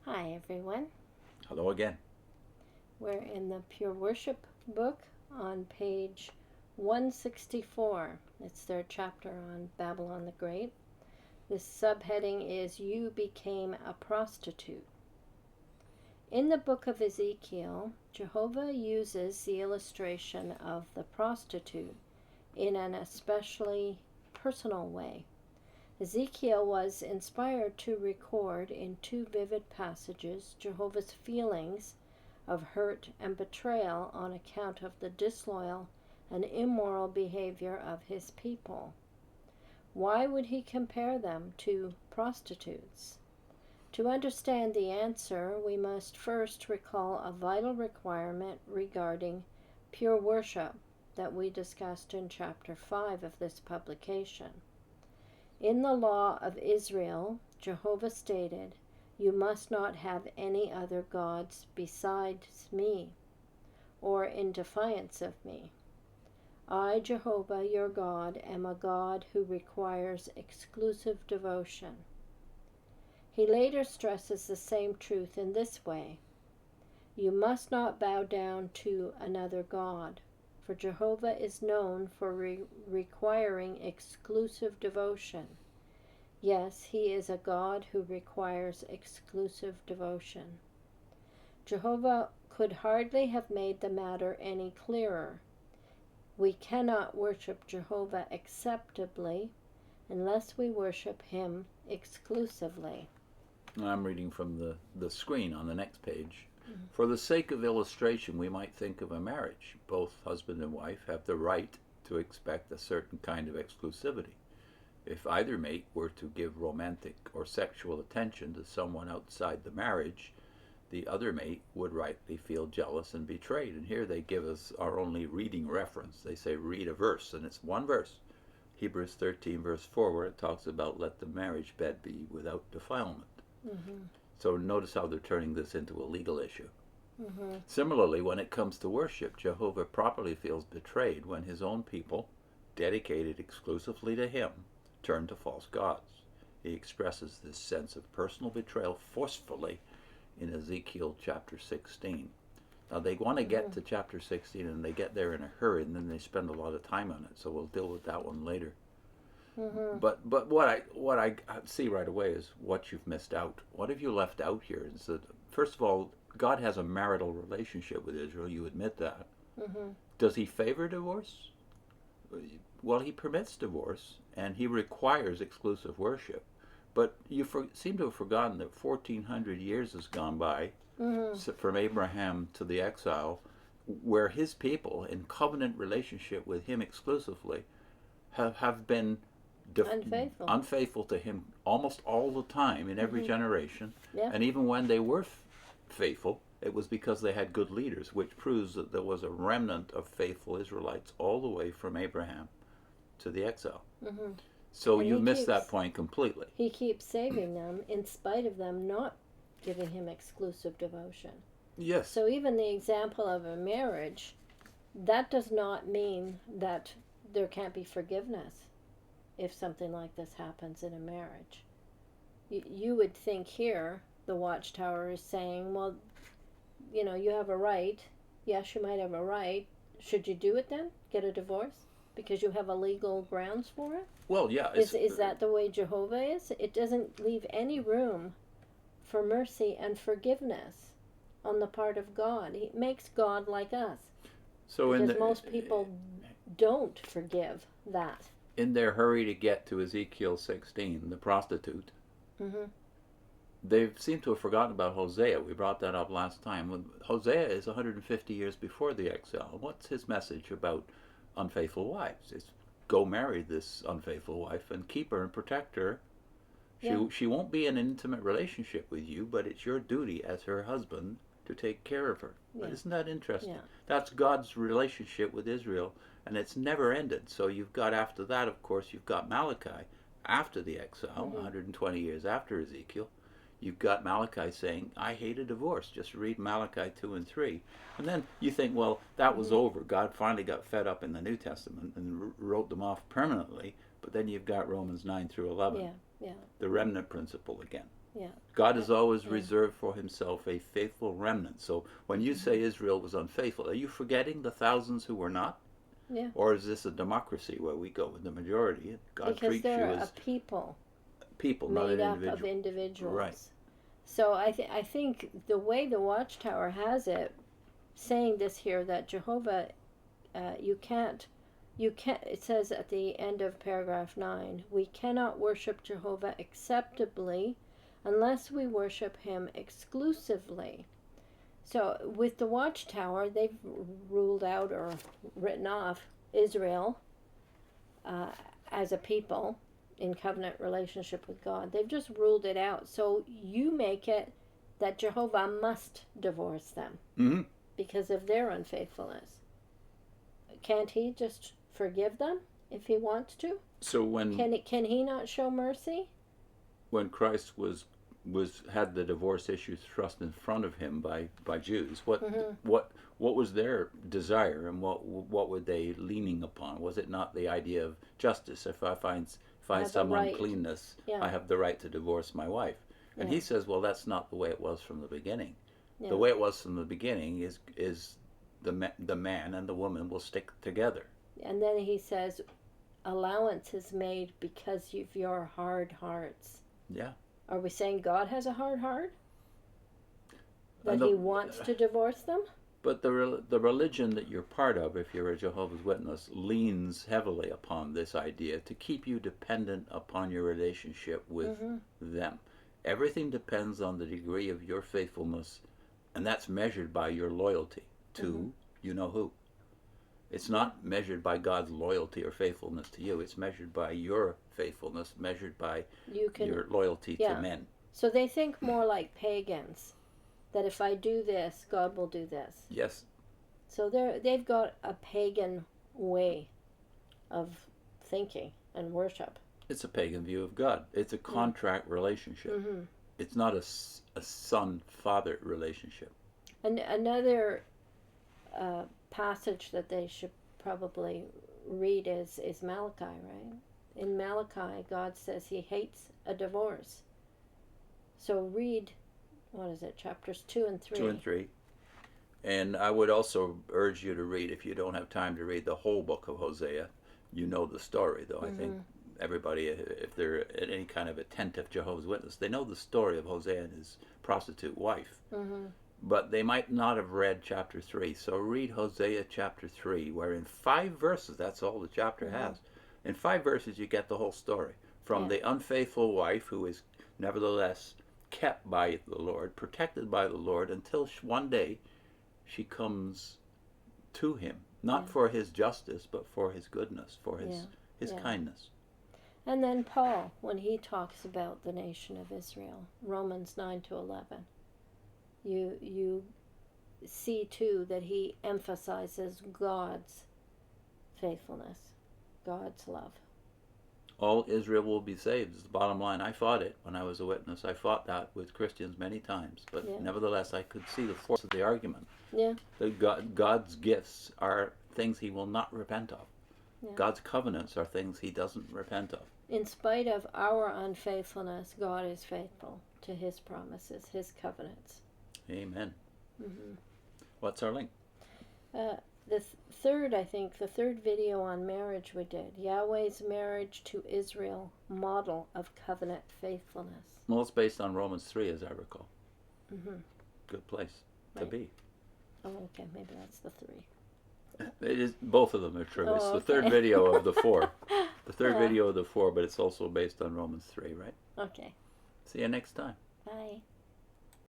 Hi everyone. Hello again. We're in the Pure Worship book on page 164. It's their chapter on Babylon the Great. This subheading is You Became a Prostitute. In the book of Ezekiel, Jehovah uses the illustration of the prostitute in an especially personal way. Ezekiel was inspired to record in two vivid passages Jehovah's feelings of hurt and betrayal on account of the disloyal and immoral behavior of his people. Why would he compare them to prostitutes? To understand the answer, we must first recall a vital requirement regarding pure worship that we discussed in chapter 5 of this publication. In the law of Israel, Jehovah stated, "You must not have any other gods besides me, or in defiance of me. I, Jehovah, your God, am a God who requires exclusive devotion." He later stresses the same truth in this way: "You must not bow down to another God, for Jehovah is known for requiring exclusive devotion. Yes, he is a God who requires exclusive devotion." Jehovah could hardly have made the matter any clearer. We cannot worship Jehovah acceptably unless we worship him exclusively. I'm reading from the screen on the next page. For the sake of illustration, we might think of a marriage. Both husband and wife have the right to expect a certain kind of exclusivity. If either mate were to give romantic or sexual attention to someone outside the marriage, the other mate would rightly feel jealous and betrayed. And here they give us our only reading reference. They say read a verse, and it's one verse, Hebrews 13 verse 4, where it talks about let the marriage bed be without defilement. So notice how they're turning this into a legal issue. Similarly, when it comes to worship, Jehovah properly feels betrayed when his own people, dedicated exclusively to him, turn to false gods. He expresses this sense of personal betrayal forcefully in Ezekiel chapter 16. Now they want to get to chapter 16 and they get there in a hurry, and then they spend a lot of time on it, so we'll deal with that one later. But what I see right away is what you've missed out. What have you left out here is that, first of all, God has a marital relationship with Israel. You admit that. Does he favor divorce? Well, he permits divorce, and he requires exclusive worship. But you seem to have forgotten that 1,400 years has gone by from Abraham to the exile, where his people, in covenant relationship with him exclusively, have been unfaithful to him almost all the time in every generation. And even when they were faithful, it was because they had good leaders, which proves that there was a remnant of faithful Israelites all the way from Abraham to the exile. So you missed that point completely. He keeps saving them in spite of them not giving him exclusive devotion. Yes. So even the example of a marriage, that does not mean that there can't be forgiveness if something like this happens in a marriage. You would think here the Watchtower is saying, well, you have a right. Yes, you might have a right. Should you do it then? Get a divorce? Because you have a legal grounds for it? Well, yeah. Is that the way Jehovah is? It doesn't leave any room for mercy and forgiveness on the part of God. He makes God like us. So because most people don't forgive that. In their hurry to get to Ezekiel 16, the prostitute, they seem to have forgotten about Hosea. We brought that up last time. Hosea is 150 years before the exile. What's his message about unfaithful wives? It's go marry this unfaithful wife and keep her and protect her. She won't be in an intimate relationship with you, but it's your duty as her husband to take care of her. But isn't that interesting? That's God's relationship with Israel, and it's never ended. So you've got, after that, of course, you've got Malachi after the exile, 120 years after Ezekiel. You've got Malachi saying, I hate a divorce. Just read Malachi 2 and 3. And then you think, well, that was over. God finally got fed up in the New Testament and wrote them off permanently. But then you've got Romans 9 through 11. The remnant principle again. Yeah. God has always Yeah. reserved for himself a faithful remnant. So when you say Israel was unfaithful, are you forgetting the thousands who were not? Yeah. Or is this a democracy where we go with the majority? God Because treats they're you a as people people, not made an up individual. of individuals. Right. So I think the way the Watchtower has it, saying this here, that Jehovah, you can't, it says at the end of paragraph 9, we cannot worship Jehovah acceptably unless we worship him exclusively. So with the Watchtower, they've ruled out or written off Israel as a people in covenant relationship with God. They've just ruled it out. So you make it that Jehovah must divorce them Mm-hmm. because of their unfaithfulness. Can't he just forgive them if he wants to? So when Can he not show mercy? when Christ had the divorce issue thrust in front of him by Jews, what was their desire, and what were they leaning upon? Was it not the idea of justice? If I find some uncleanness, I have the right to divorce my wife. And he says, well, that's not the way it was from the beginning. Yeah. The way it was from the beginning is the man and the woman will stick together. And then he says, allowance is made because of your hard hearts. Yeah. Are we saying God has a hard heart? That And he wants to divorce them? But the religion that you're part of, if you're a Jehovah's Witness, leans heavily upon this idea to keep you dependent upon your relationship with them. Everything depends on the degree of your faithfulness, and that's measured by your loyalty to you know who. It's not measured by God's loyalty or faithfulness to you. It's measured by your faithfulness, measured by your loyalty to men. So they think more like pagans, that if I do this, God will do this. Yes. So they've got a pagan way of thinking and worship. It's a pagan view of God. It's a contract relationship. It's not a son-father relationship. And another passage that they should probably read is Malachi, right? In Malachi, God says he hates a divorce. So read, what is it, chapters 2 and 3. 2 and 3. And I would also urge you to read, if you don't have time to read the whole book of Hosea, you know the story, though. I think everybody, if they're any kind of attentive Jehovah's Witness, they know the story of Hosea and his prostitute wife. But they might not have read chapter 3. So read Hosea chapter 3, where in 5 verses, that's all the chapter has. In 5 verses, you get the whole story. From the unfaithful wife, who is nevertheless kept by the Lord, protected by the Lord, until one day she comes to him. Not for his justice, but for his goodness, for his kindness. And then Paul, when he talks about the nation of Israel, Romans 9 to 11, you see too that he emphasizes God's faithfulness, God's love. All Israel will be saved is the bottom line. I fought it when I was a witness. I fought that with Christians many times, but nevertheless I could see the force of the argument. Yeah. That God's gifts are things he will not repent of. Yeah. God's covenants are things he doesn't repent of. In spite of our unfaithfulness, God is faithful to his promises, his covenants. Amen. What's our link? The third video on marriage we did, Yahweh's marriage to Israel, model of covenant faithfulness. Well, it's based on Romans 3, as I recall. Good place to be. Oh, okay, maybe that's the 3. It is, both of them are true. It's the okay. third video of the 4. The third video of the 4, but it's also based on Romans 3, right? Okay. See you next time. Bye.